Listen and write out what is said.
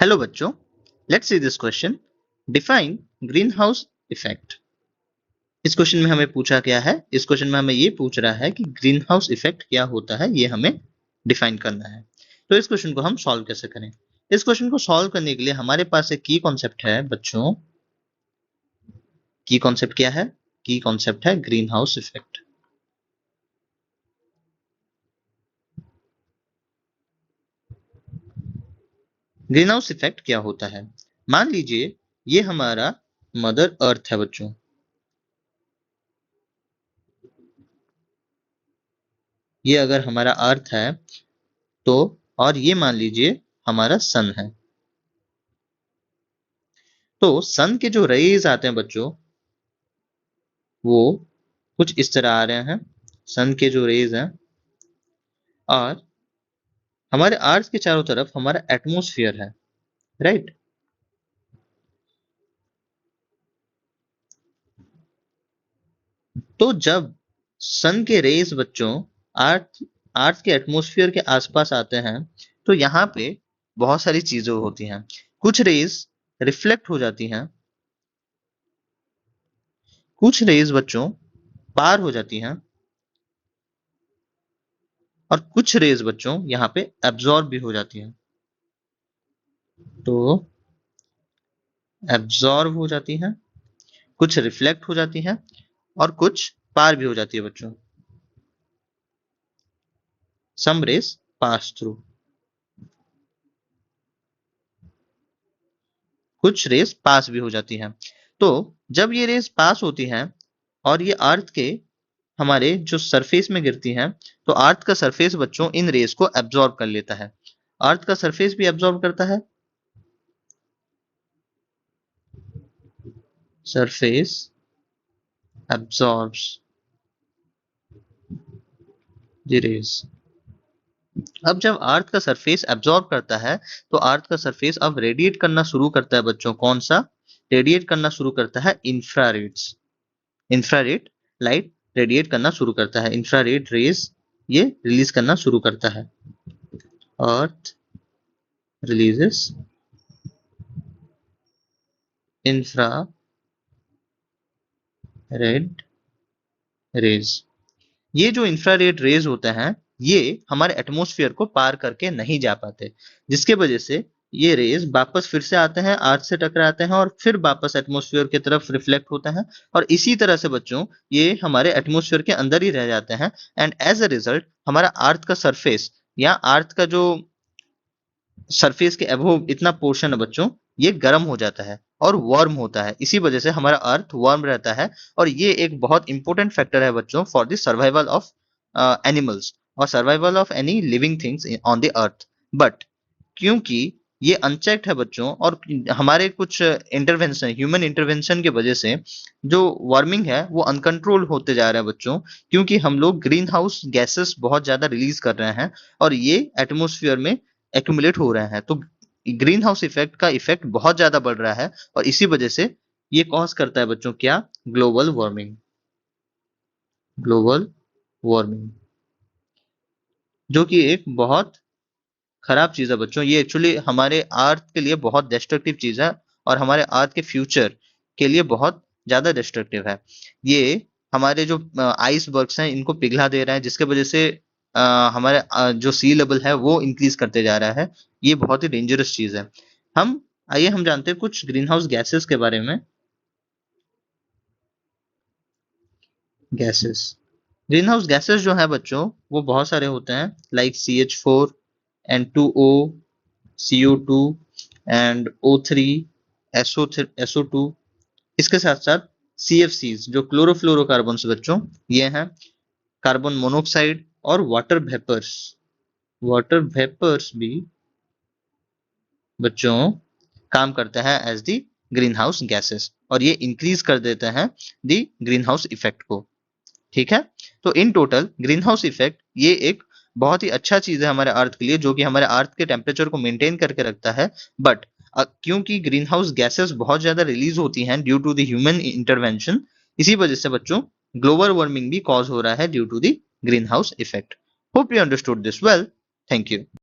Hello बच्चों, let's see this question. Define green house effect. इस question में हमें पूछा क्या है? इस क्वेश्चन में हमें ये पूछ रहा है कि ग्रीन हाउस इफेक्ट क्या होता है, ये हमें डिफाइन करना है। तो इस क्वेश्चन को हम सॉल्व कैसे करें? इस क्वेश्चन को सॉल्व करने के लिए हमारे पास एक की कॉन्सेप्ट है बच्चों। की कॉन्सेप्ट क्या है? की कॉन्सेप्ट है green house effect. Green house effect क्या होता है? मान लीजिए ये हमारा मदर अर्थ है बच्चों। ये अगर हमारा अर्थ है तो, और ये मान लीजिए हमारा सन है। तो सन के जो रेज आते हैं बच्चों, वो कुछ इस तरह आ रहे हैं, सन के जो रेज हैं। और हमारे अर्थ के चारों तरफ हमारा एटमॉस्फेयर है, राइट। तो जब सन के रेज बच्चों अर्थ अर्थ के एटमॉस्फेयर के आसपास आते हैं, तो यहाँ पे बहुत सारी चीजें होती हैं। कुछ रेज रिफ्लेक्ट हो जाती हैं, कुछ रेज बच्चों पार हो जाती हैं, और कुछ रेज बच्चों यहाँ पे एब्जॉर्ब भी हो जाती हैं। तो एब्जॉर्ब हो जाती हैं, कुछ रिफ्लेक्ट हो जाती हैं, और कुछ पार भी हो जाती है बच्चों। सम रेज पास थ्रू, कुछ रेस पास भी हो जाती हैं। तो जब ये रेस पास होती हैं और ये अर्थ के हमारे जो सरफेस में गिरती हैं, तो अर्थ का सरफेस बच्चों इन रेस को एब्जॉर्ब कर लेता है। अर्थ का सरफेस भी एब्जॉर्ब करता है, सरफेस एब्जॉर्ब्स द रेस। अब जब अर्थ का सरफेस एब्जॉर्ब करता है, तो अर्थ का सरफेस अब रेडिएट करना शुरू करता है बच्चों। कौन सा? रेडिएट करना शुरू करता है इंफ्रारेड्स। इंफ्रारेड लाइट रेडिएट करना शुरू करता है, इंफ्रारेड रेज ये रिलीज करना शुरू करता है। अर्थ रिलीजेस इंफ्रारेड रेज। ये जो इंफ्रारेड रेज होते हैं, ये हमारे एटमॉस्फेयर को पार करके नहीं जा पाते, जिसके वजह से ये रेज वापस फिर से आते हैं, अर्थ से टकराते हैं, और फिर वापस एटमॉस्फेयर की तरफ रिफ्लेक्ट होते हैं। और इसी तरह से बच्चों ये हमारे एटमॉस्फेयर के अंदर ही रह जाते हैं। एंड एज अ रिजल्ट हमारा अर्थ का सरफेस या अर्थ का जो सरफेस के अबोव इतना पोर्शन है बच्चों, ये गर्म हो जाता है और वार्म होता है। इसी वजह से हमारा अर्थ वार्म रहता है। और ये एक बहुत इंपॉर्टेंट फैक्टर है बच्चों for the survival of animals और survival of any living things on the earth. But क्योंकि ये अनचेक्ड है बच्चों, और हमारे कुछ इंटरवेंशन, ह्यूमन इंटरवेंशन की वजह से जो वार्मिंग है वो अनकंट्रोल होते जा रहा है बच्चों, क्योंकि हम लोग ग्रीन हाउस गैसेस बहुत ज्यादा रिलीज कर रहे हैं और ये एटमोस्फियर में एक्यूमुलेट हो रहे हैं। तो ग्रीन हाउस इफेक्ट का इफेक्ट बहुत ज्यादा बढ़ रहा है, और इसी वजह से ये कॉज करता है बच्चों क्या? Global warming. ग्लोबल वार्मिंग जो कि एक बहुत खराब चीज है बच्चों। ये एक्चुअली हमारे अर्थ के लिए बहुत डिस्ट्रक्टिव चीज है, और हमारे अर्थ के फ्यूचर के लिए बहुत ज्यादा डिस्ट्रक्टिव है। ये हमारे जो आइसबर्ग्स हैं इनको पिघला दे रहा है, जिसके वजह से हमारे जो सी लेवल है वो इंक्रीज करते जा रहा है। ये बहुत ही डेंजरस चीज है। आइए हम जानते हैं कुछ ग्रीन हाउस गैसेस के बारे में। गैसेस, ग्रीन हाउस गैसेस जो है बच्चों वो बहुत सारे होते हैं, like CH4, N2O, CO2 and O3, SO2। इसके साथ साथ CFCs जो क्लोरोफ्लोरोकार्बन बच्चों ये हैं, कार्बन मोनोऑक्साइड और वाटर वेपर्स। वाटर वेपर्स भी बच्चों काम करते हैं as the greenhouse gases, और ये इंक्रीज कर देते हैं दी ग्रीन हाउस इफेक्ट को। ठीक है, तो in total green house effect ये एक बहुत ही अच्छा चीज है हमारे अर्थ के लिए, जो कि हमारे अर्थ के टेम्परेचर को मेंटेन करके रखता है। बट क्योंकि ग्रीन हाउस गैसेस बहुत ज्यादा रिलीज होती हैं due to the human intervention, इसी वजह से बच्चों ग्लोबल वार्मिंग भी कॉज हो रहा है due to the greenhouse effect. Hope you understood this well. Thank you.